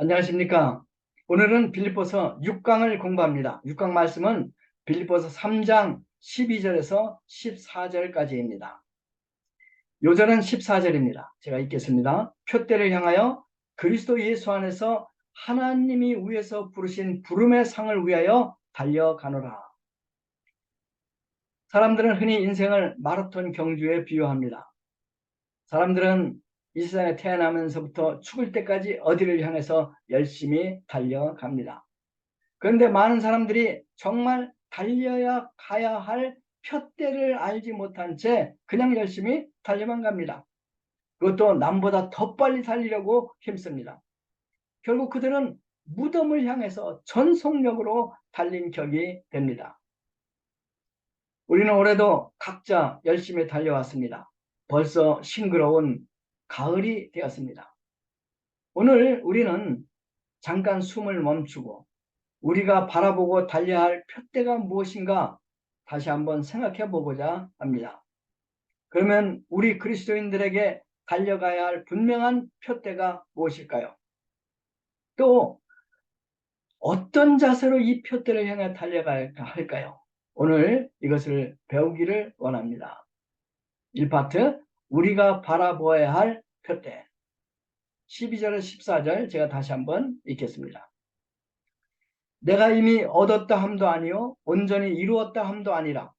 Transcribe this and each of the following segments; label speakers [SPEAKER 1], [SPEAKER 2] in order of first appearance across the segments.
[SPEAKER 1] 안녕하십니까? 오늘은 빌립보서 6강을 공부합니다. 6강 말씀은 빌립보서 3장 12절에서 14절까지입니다. 요절은 14절입니다. 제가 읽겠습니다. 표대를 향하여 그리스도 예수 안에서 하나님이 위에서 부르신 부름의 상을 위하여 달려가노라. 사람들은 흔히 인생을 마라톤 경주에 비유합니다. 사람들은 이 세상에 태어나면서부터 죽을 때까지 어디를 향해서 열심히 달려갑니다. 그런데 많은 사람들이 정말 달려야 가야 할 푯대를 알지 못한 채 그냥 열심히 달려만 갑니다. 그것도 남보다 더 빨리 달리려고 힘씁니다. 결국 그들은 무덤을 향해서 전속력으로 달린 격이 됩니다. 우리는 올해도 각자 열심히 달려왔습니다. 벌써 싱그러운 가을이 되었습니다. 오늘 우리는 잠깐 숨을 멈추고 우리가 바라보고 달려야 할 표대가 무엇인가 다시 한번 생각해 보고자 합니다. 그러면 우리 그리스도인들에게 달려가야 할 분명한 표대가 무엇일까요? 또 어떤 자세로 이 표대를 향해 달려가야 할까요? 오늘 이것을 배우기를 원합니다. 1파트, 우리가 바라보아야 할 표대. 12절에서 14절 제가 다시 한번 읽겠습니다. 내가 이미 얻었다 함도 아니요 온전히 이루었다 함도 아니라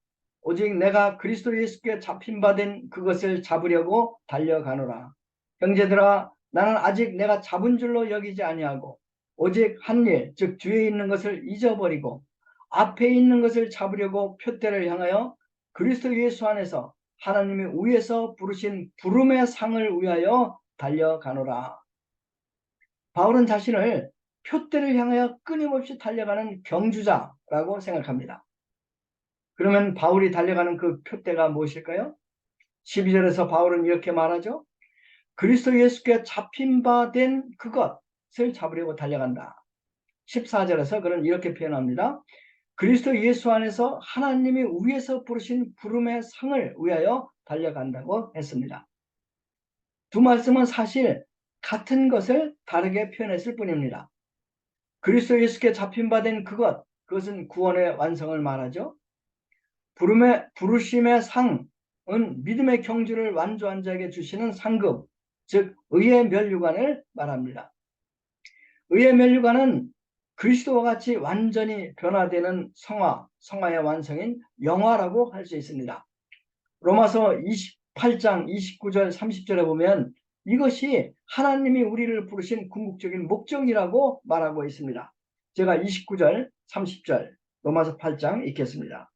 [SPEAKER 1] 오직 내가 그리스도 예수께 잡힌 바 된 그것을 잡으려고 달려가노라. 형제들아, 나는 아직 내가 잡은 줄로 여기지 아니하고 오직 한 일, 즉 뒤에 있는 것을 잊어버리고 앞에 있는 것을 잡으려고 표대를 향하여 그리스도 예수 안에서 하나님이 위에서 부르신 부름의 상을 위하여 달려가노라. 바울은 자신을 표대를 향하여 끊임없이 달려가는 경주자라고 생각합니다. 그러면 바울이 달려가는 그 표대가 무엇일까요? 12절에서 바울은 이렇게 말하죠. 그리스도 예수께 잡힌 바 된 그것을 잡으려고 달려간다. 14절에서 그는 이렇게 표현합니다. 그리스도 예수 안에서 하나님이 위에서 부르신 부름의 상을 위하여 달려간다고 했습니다. 두 말씀은 사실 같은 것을 다르게 표현했을 뿐입니다. 그리스도 예수께 잡힌 바 된 그것은 구원의 완성을 말하죠. 부르심의 상은 믿음의 경주를 완주한 자에게 주시는 상급, 즉 의의 면류관을 말합니다. 의의 면류관은 그리스도와 같이 완전히 변화되는 성화의 완성인 영화라고 할 수 있습니다. 로마서 28장 29절 30절에 보면 이것이 하나님이 우리를 부르신 궁극적인 목적이라고 말하고 있습니다. 제가 29절 30절 로마서 8장 읽겠습니다.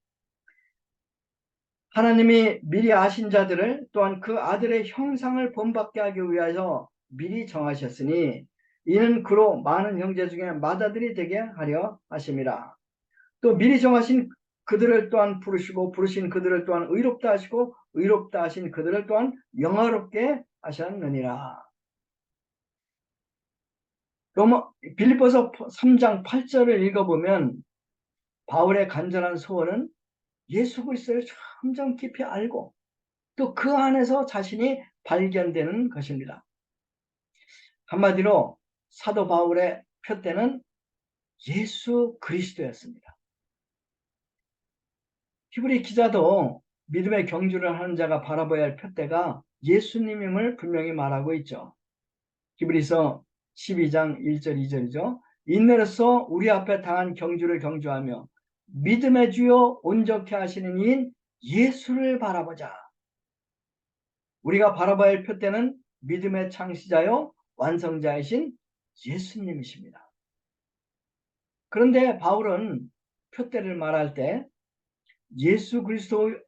[SPEAKER 1] 하나님이 미리 아신 자들을 또한 그 아들의 형상을 본받게 하기 위하여 미리 정하셨으니 이는 그로 많은 형제 중에 맏아들이 되게 하려 하심이라. 또 미리 정하신 그들을 또한 부르시고 부르신 그들을 또한 의롭다 하시고 의롭다 하신 그들을 또한 영화롭게 하셨느니라. 빌립보서 3장 8절을 읽어보면 바울의 간절한 소원은 예수 그리스도를 점점 깊이 알고 또 그 안에서 자신이 발견되는 것입니다. 한마디로 사도 바울의 표대는 예수 그리스도였습니다. 히브리 기자도 믿음의 경주를 하는 자가 바라봐야 할 표대가 예수님임을 분명히 말하고 있죠. 히브리서 12장 1절 2절이죠. 인내로서 우리 앞에 당한 경주를 경주하며 믿음의 주요 온전케 하시는 이인 예수를 바라보자. 우리가 바라봐야 할 표대는 믿음의 창시자요 완성자이신 예수님이십니다. 그런데 바울은 표대를 말할 때 예수 그리스도께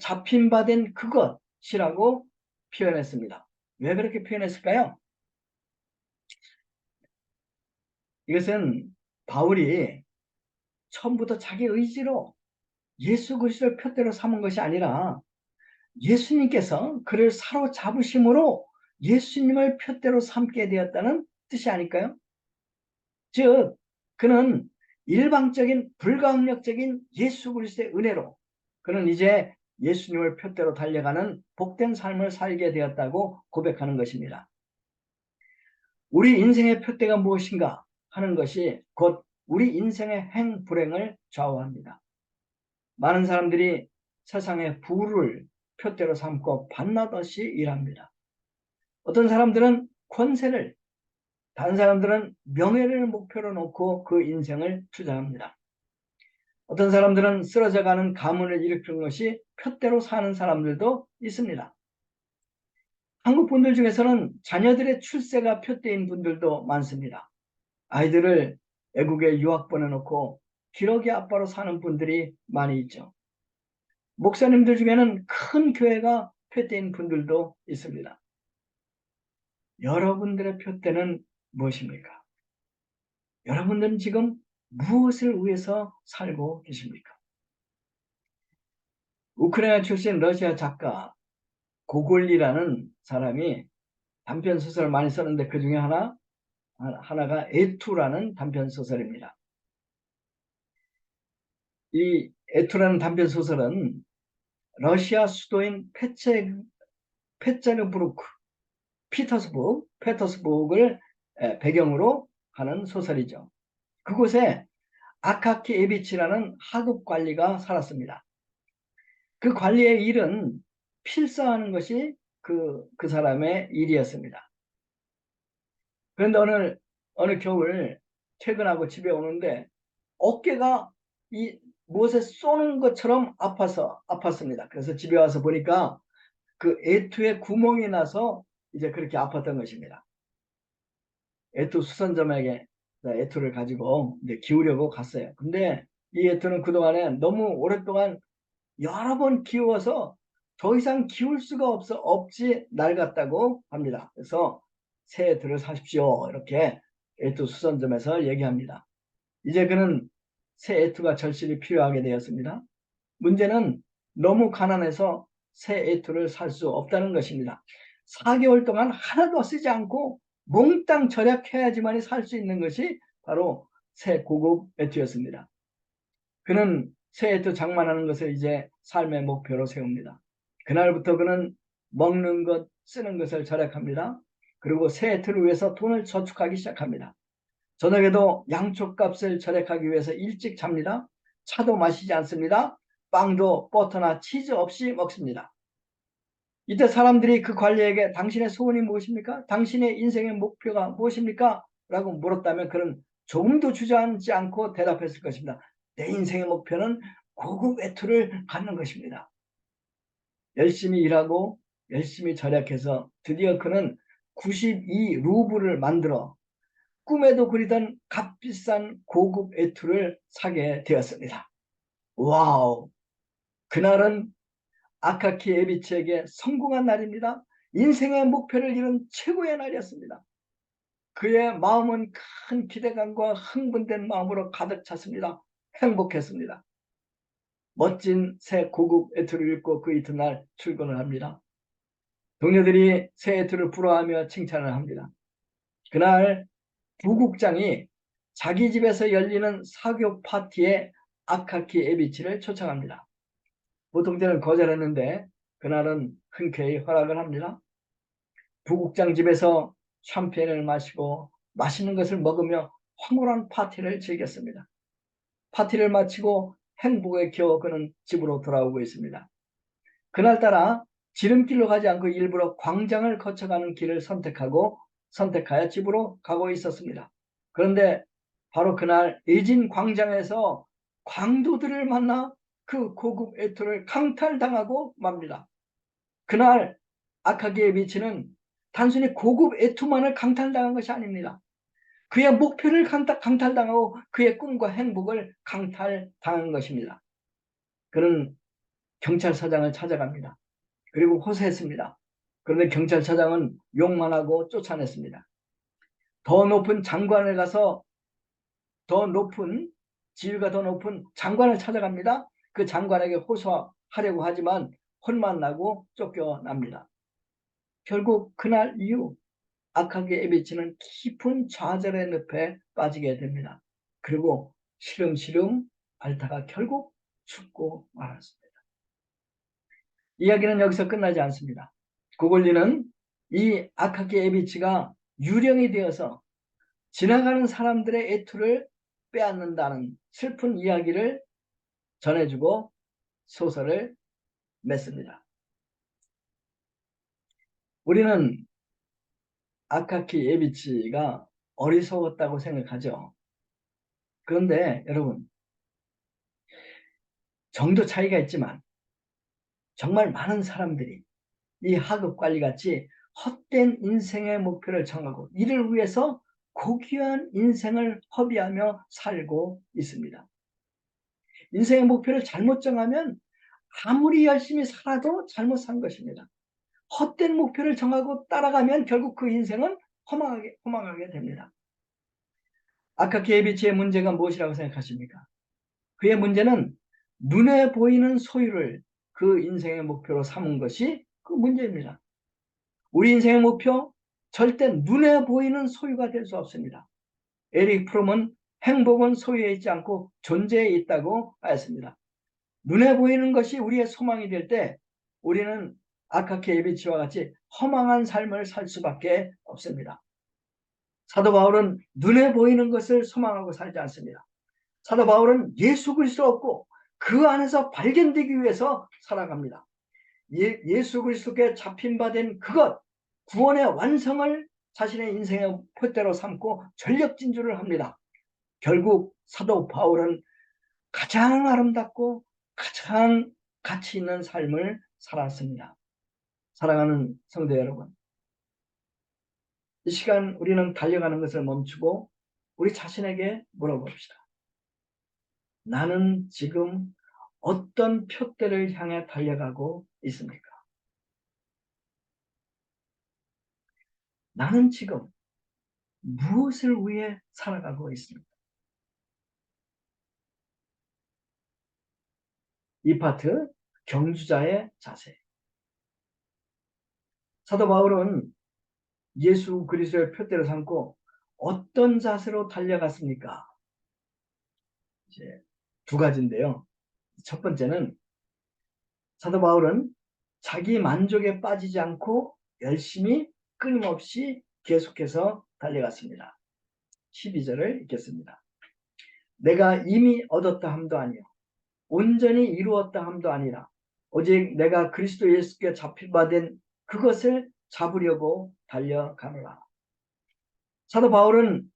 [SPEAKER 1] 잡힌 바 된 그것이라고 표현했습니다. 왜 그렇게 표현했을까요? 이것은 바울이 처음부터 자기 의지로 예수 그리스도를 표대로 삼은 것이 아니라 예수님께서 그를 사로잡으심으로 예수님을 표대로 삼게 되었다는 뜻이 아닐까요? 즉 그는 일방적인 불가항력적인 예수 그리스도의 은혜로 그는 이제 예수님을 표대로 달려가는 복된 삶을 살게 되었다고 고백하는 것입니다. 우리 인생의 표대가 무엇인가 하는 것이 곧 우리 인생의 행불행을 좌우합니다. 많은 사람들이 세상의 부를 표대로 삼고 밤낮없이 일합니다. 어떤 사람들은 권세를, 다른 사람들은 명예를 목표로 놓고 그 인생을 투자합니다. 어떤 사람들은 쓰러져가는 가문을 일으키는 것이 표대로 사는 사람들도 있습니다. 한국 분들 중에서는 자녀들의 출세가 표대인 분들도 많습니다. 아이들을 외국에 유학 보내놓고 기러기 아빠로 사는 분들이 많이 있죠. 목사님들 중에는 큰 교회가 표대인 분들도 있습니다. 여러분들의 표대는 무엇입니까? 여러분들은 지금 무엇을 위해서 살고 계십니까? 우크라이나 출신 러시아 작가 고골리라는 사람이 단편 소설을 많이 썼는데 그 중에 하나가 에투라는 단편 소설입니다. 이 에투라는 단편 소설은 러시아 수도인 페체르부르크, 페터스부르크를 배경으로 하는 소설이죠. 그곳에 아카키 에비치라는 하급 관리가 살았습니다. 그 관리의 일은 필사하는 것이 그 사람의 일이었습니다. 그런데 어느 겨울 퇴근하고 집에 오는데 어깨가 무엇에 쏘는 것처럼 아팠습니다. 그래서 집에 와서 보니까 그 애투에 구멍이 나서 이제 그렇게 아팠던 것입니다. 애투 수선점에게 애투를 가지고 이제 기우려고 갔어요. 근데 이 애투는 그동안에 너무 오랫동안 여러 번 기워서 더 이상 기울 수가 없이 낡았다고 합니다. 그래서 새 애투를 사십시오. 이렇게 애투 수선점에서 얘기합니다. 이제 그는 새 애투가 절실히 필요하게 되었습니다. 문제는 너무 가난해서 새 애투를 살 수 없다는 것입니다. 4개월 동안 하나도 쓰지 않고 몽땅 절약해야지만 살 수 있는 것이 바로 새 고급 애투였습니다. 그는 새 애투 장만하는 것을 이제 삶의 목표로 세웁니다. 그날부터 그는 먹는 것, 쓰는 것을 절약합니다. 그리고 새 애투를 위해서 돈을 저축하기 시작합니다. 저녁에도 양초값을 절약하기 위해서 일찍 잡니다. 차도 마시지 않습니다. 빵도 버터나 치즈 없이 먹습니다. 이때 사람들이 그 관리에게 당신의 소원이 무엇입니까? 당신의 인생의 목표가 무엇입니까? 라고 물었다면 그는 조금도 주저앉지 않고 대답했을 것입니다. 내 인생의 목표는 고급 외투를 갖는 것입니다. 열심히 일하고 열심히 절약해서 드디어 그는 92루블을 만들어 꿈에도 그리던 값비싼 고급 외투를 사게 되었습니다. 와우! 그날은 아카키 에비치에게 성공한 날입니다. 인생의 목표를 이룬 최고의 날이었습니다. 그의 마음은 큰 기대감과 흥분된 마음으로 가득 찼습니다. 행복했습니다. 멋진 새 고급 외투를 입고 그 이튿날 출근을 합니다. 동료들이 새 외투를 부러워하며 칭찬을 합니다. 그날 부국장이 자기 집에서 열리는 사교 파티에 아카키 에비치를 초청합니다. 보통 때는 거절했는데 그날은 흔쾌히 허락을 합니다. 부국장 집에서 샴페인을 마시고 맛있는 것을 먹으며 황홀한 파티를 즐겼습니다. 파티를 마치고 행복에 겨워 그는 집으로 돌아오고 있습니다. 그날따라 지름길로 가지 않고 일부러 광장을 거쳐가는 길을 선택하여 집으로 가고 있었습니다. 그런데 바로 그날 예진 광장에서 광도들을 만나 그 고급 외투를 강탈당하고 맙니다. 그날 아카키 에비치는 단순히 고급 외투만을 강탈당한 것이 아닙니다. 그의 목표를 강탈당하고 그의 꿈과 행복을 강탈당한 것입니다. 그는 경찰서장을 찾아갑니다. 그리고 호소했습니다. 그런데 경찰서장은 욕만 하고 쫓아냈습니다. 더 높은 장관을 가서 지위가 더 높은 장관을 찾아갑니다. 그 장관에게 호소하려고 하지만 혼만 나고 쫓겨납니다. 결국 그날 이후 아카기 에비치는 깊은 좌절의 늪에 빠지게 됩니다. 그리고 시름시름 앓다가 결국 죽고 말았습니다. 이야기는 여기서 끝나지 않습니다. 고골리는 이 아카기 에비치가 유령이 되어서 지나가는 사람들의 애투를 빼앗는다는 슬픈 이야기를 전해주고 소설을 맺습니다. 우리는 아카키 예비치가 어리석었다고 생각하죠. 그런데 여러분, 정도 차이가 있지만 정말 많은 사람들이 이 하급관리같이 헛된 인생의 목표를 정하고 이를 위해서 고귀한 인생을 허비하며 살고 있습니다. 인생의 목표를 잘못 정하면 아무리 열심히 살아도 잘못 산 것입니다. 헛된 목표를 정하고 따라가면 결국 그 인생은 허망하게 됩니다. 아카키 예비치의 문제가 무엇이라고 생각하십니까? 그의 문제는 눈에 보이는 소유를 그 인생의 목표로 삼은 것이 그 문제입니다. 우리 인생의 목표, 절대 눈에 보이는 소유가 될 수 없습니다. 에릭 프롬은 행복은 소유에 있지 않고 존재에 있다고 하였습니다. 눈에 보이는 것이 우리의 소망이 될 때 우리는 아카키 예비치와 같이 허망한 삶을 살 수밖에 없습니다. 사도 바울은 눈에 보이는 것을 소망하고 살지 않습니다. 사도 바울은 예수 그리스도 없고 그 안에서 발견되기 위해서 살아갑니다. 예수 그리스도께 잡힌 바 된 그것, 구원의 완성을 자신의 인생의 표대로 삼고 전력 진주를 합니다. 결국 사도 바울은 가장 아름답고 가장 가치 있는 삶을 살았습니다. 사랑하는 성도 여러분, 이 시간 우리는 달려가는 것을 멈추고 우리 자신에게 물어봅시다. 나는 지금 어떤 표대를 향해 달려가고 있습니까? 나는 지금 무엇을 위해 살아가고 있습니까? 이 파트, 경주자의 자세. 사도 바울은 예수 그리스도의 표대로 삼고 어떤 자세로 달려갔습니까? 이제 두 가지인데요. 첫 번째는 사도 바울은 자기 만족에 빠지지 않고 열심히 끊임없이 계속해서 달려갔습니다. 12절을 읽겠습니다. 내가 이미 얻었다 함도 아니요 온전히 이루었다 함도 아니라 오직 내가 그리스도 예수께 잡힌 바 된 그것을 잡으려고 달려가노라. 사도 바울은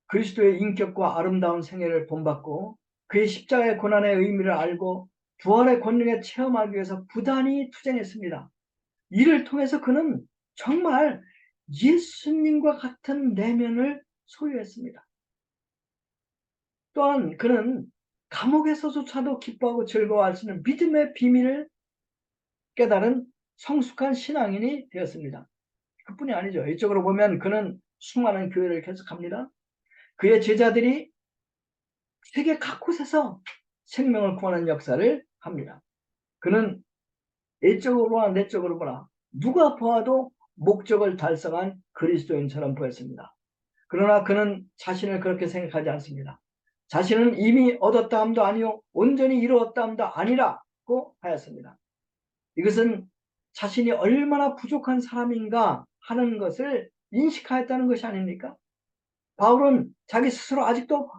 [SPEAKER 1] 그리스도의 인격과 아름다운 생애를 본받고 그의 십자가의 고난의 의미를 알고 부활의 권능에 체험하기 위해서 부단히 투쟁했습니다. 이를 통해서 그는 정말 예수님과 같은 내면을 소유했습니다. 또한 그는 감옥에서조차도 기뻐하고 즐거워할 수 있는 믿음의 비밀을 깨달은 성숙한 신앙인이 되었습니다. 그뿐이 아니죠. 이쪽으로 보면 그는 수많은 교회를 개척합니다. 그의 제자들이 세계 각곳에서 생명을 구하는 역사를 합니다. 그는 이쪽으로 보나 내쪽으로 보나 누가 보아도 목적을 달성한 그리스도인처럼 보였습니다. 그러나 그는 자신을 그렇게 생각하지 않습니다. 자신은 이미 얻었다 함도 아니요 온전히 이루었다 함도 아니라고 하였습니다. 이것은 자신이 얼마나 부족한 사람인가 하는 것을 인식하였다는 것이 아닙니까? 바울은 자기 스스로 아직도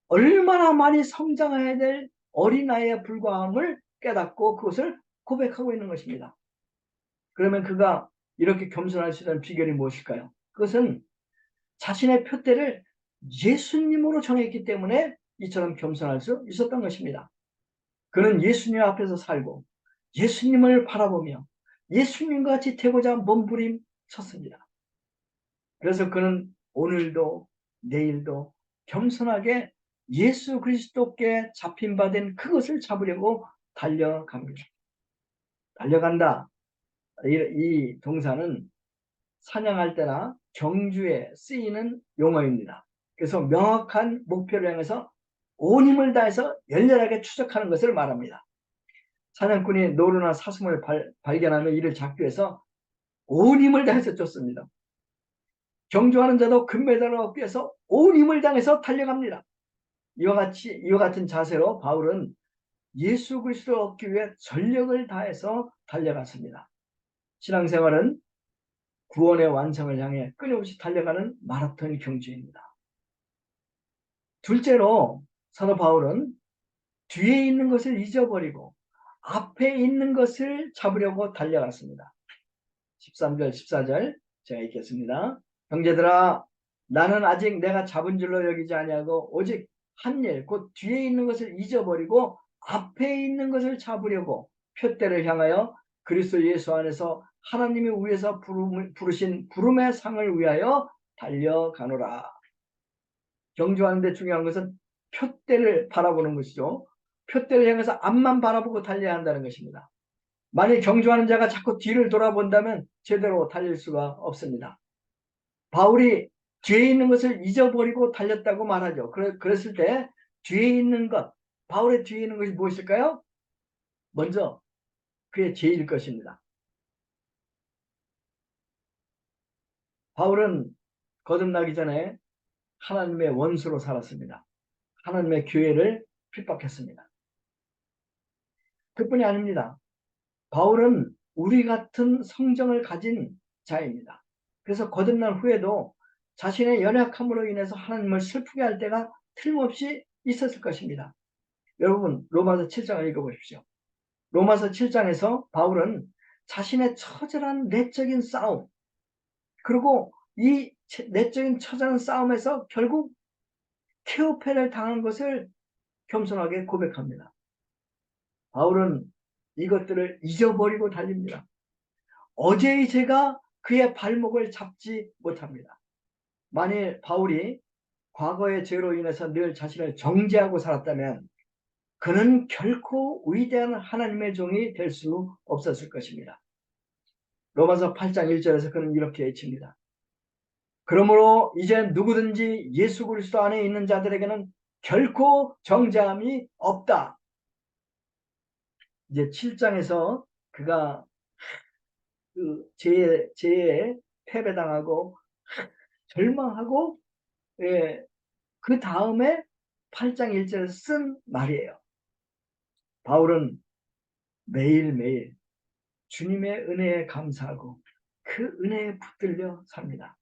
[SPEAKER 1] 얼마나 많이 성장해야 될 어린아이에 불과함을 깨닫고 그것을 고백하고 있는 것입니다. 그러면 그가 이렇게 겸손할 수 있는 비결이 무엇일까요? 그것은 자신의 표대를 예수님으로 정했기 때문에 이처럼 겸손할 수 있었던 것입니다. 그는 예수님 앞에서 살고 예수님을 바라보며 예수님과 같이 되고자 몸부림쳤습니다. 그래서 그는 오늘도 내일도 겸손하게 예수 그리스도께 잡힌 바 된 그것을 잡으려고 달려갑니다. 달려간다. 이 동사는 사냥할 때나 경주에 쓰이는 용어입니다. 그래서 명확한 목표를 향해서 온 힘을 다해서 열렬하게 추적하는 것을 말합니다. 사냥꾼이 노루나 사슴을 발견하며 이를 잡기 위해서 온 힘을 다해서 쫓습니다. 경주하는 자도 금메달을 얻기 위해서 온 힘을 다해서 달려갑니다. 이와 같은 자세로 바울은 예수 그리스도를 얻기 위해 전력을 다해서 달려갔습니다. 신앙생활은 구원의 완성을 향해 끊임없이 달려가는 마라톤 경주입니다. 둘째로 사도 바울은 뒤에 있는 것을 잊어버리고 앞에 있는 것을 잡으려고 달려갔습니다. 13절 14절 제가 읽겠습니다. 형제들아, 나는 아직 내가 잡은 줄로 여기지 아니하고 오직 한 일 곧 뒤에 있는 것을 잊어버리고 앞에 있는 것을 잡으려고 표대를 향하여 그리스도 예수 안에서 하나님이 위에서 부르신 부름의 상을 위하여 달려가노라. 경주하는데 중요한 것은 표대를 바라보는 것이죠. 표대를 향해서 앞만 바라보고 달려야 한다는 것입니다. 만약 경주하는 자가 자꾸 뒤를 돌아본다면 제대로 달릴 수가 없습니다. 바울이 뒤에 있는 것을 잊어버리고 달렸다고 말하죠. 그랬을 때 뒤에 있는 것, 바울의 뒤에 있는 것이 무엇일까요? 먼저 그의 죄일 것입니다. 바울은 거듭나기 전에 하나님의 원수로 살았습니다. 하나님의 교회를 핍박했습니다. 그뿐이 아닙니다. 바울은 우리 같은 성정을 가진 자입니다. 그래서 거듭난 후에도 자신의 연약함으로 인해서 하나님을 슬프게 할 때가 틀림없이 있었을 것입니다. 여러분, 로마서 7장을 읽어보십시오. 로마서 7장에서 바울은 자신의 처절한 내적인 싸움, 그리고 이 내적인 처절한 싸움에서 결국 케오패를 당한 것을 겸손하게 고백합니다. 바울은 이것들을 잊어버리고 달립니다. 어제의 죄가 그의 발목을 잡지 못합니다. 만일 바울이 과거의 죄로 인해서 늘 자신을 정죄하고 살았다면 그는 결코 위대한 하나님의 종이 될 수 없었을 것입니다. 로마서 8장 1절에서 그는 이렇게 외칩니다. 그러므로 이제 누구든지 예수 그리스도 안에 있는 자들에게는 결코 정죄함이 없다. 이제 7장에서 그가 그 죄에 패배당하고 절망하고, 예, 그 다음에 8장 1절에서 쓴 말이에요. 바울은 매일매일 주님의 은혜에 감사하고 그 은혜에 붙들려 삽니다.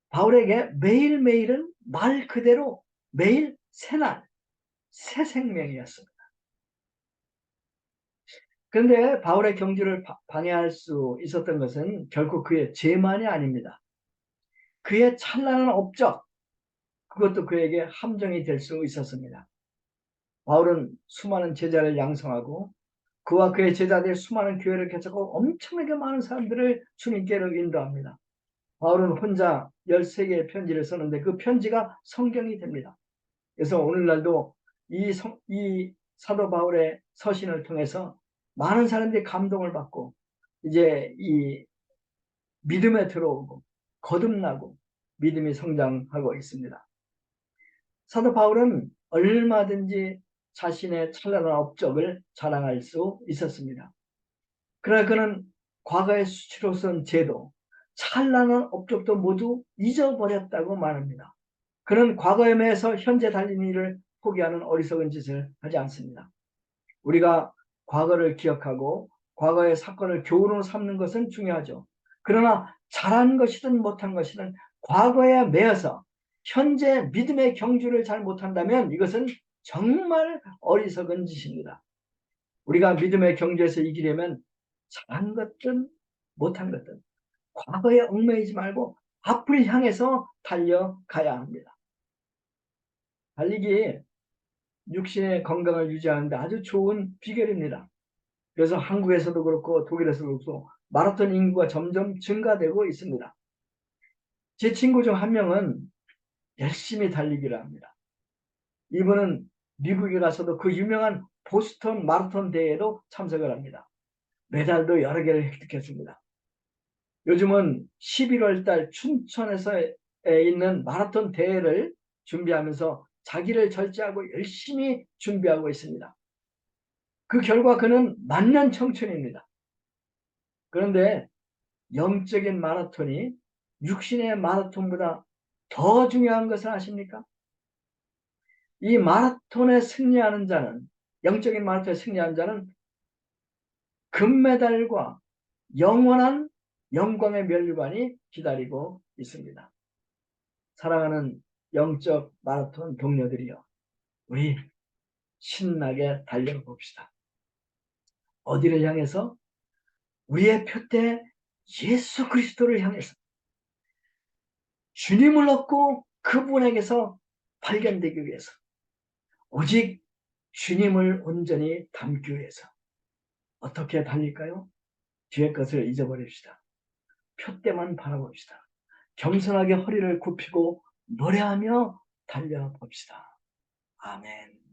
[SPEAKER 1] 바울에게 매일매일은 말 그대로 매일 새날, 새 생명이었습니다. 그런데 바울의 경주를 방해할 수 있었던 것은 결코 그의 죄만이 아닙니다. 그의 찬란한 업적, 그것도 그에게 함정이 될 수 있었습니다. 바울은 수많은 제자를 양성하고 그와 그의 제자들이 수많은 교회를 개척하고 엄청나게 많은 사람들을 주님께로 인도합니다. 바울은 혼자 13개의 편지를 썼는데 그 편지가 성경이 됩니다. 그래서 오늘날도 이 사도 바울의 서신을 통해서 많은 사람들이 감동을 받고 이제 이 믿음에 들어오고 거듭나고 믿음이 성장하고 있습니다. 사도 바울은 얼마든지 자신의 찬란한 업적을 자랑할 수 있었습니다. 그러나 그는 과거의 수치로선 죄도 찬란한 업적도 모두 잊어버렸다고 말합니다. 그는 과거에 매여서 현재 달린 일을 포기하는 어리석은 짓을 하지 않습니다. 우리가 과거를 기억하고 과거의 사건을 교훈으로 삼는 것은 중요하죠. 그러나 잘한 것이든 못한 것이든 과거에 매여서 현재 믿음의 경주를 잘 못한다면 이것은 정말 어리석은 짓입니다. 우리가 믿음의 경주에서 이기려면 잘한 것든 못한 것든 과거에 얽매이지 말고 앞을 향해서 달려가야 합니다. 달리기 육신의 건강을 유지하는데 아주 좋은 비결입니다. 그래서 한국에서도 그렇고 독일에서도 그렇고 마라톤 인구가 점점 증가되고 있습니다. 제 친구 중 한 명은 열심히 달리기를 합니다. 이분은 미국에 가서도 그 유명한 보스턴 마라톤 대회에도 참석을 합니다. 메달도 여러 개를 획득했습니다. 요즘은 11월 달 춘천에서 있는 마라톤 대회를 준비하면서 자기를 절제하고 열심히 준비하고 있습니다. 그 결과 그는 만년 청춘입니다. 그런데 영적인 마라톤이 육신의 마라톤보다 더 중요한 것을 아십니까? 이 마라톤에 승리하는 자는, 영적인 마라톤에 승리하는 자는 금메달과 영원한 영광의 면류관이 기다리고 있습니다. 사랑하는 영적 마라톤 동료들이여, 우리 신나게 달려봅시다. 어디를 향해서? 우리의 표대 예수 그리스도를 향해서 주님을 얻고 그분에게서 발견되기 위해서, 오직 주님을 온전히 담기 위해서 어떻게 달릴까요? 뒤의 것을 잊어버립시다. 표대만 바라봅시다. 겸손하게 허리를 굽히고 노래하며 달려봅시다. 아멘.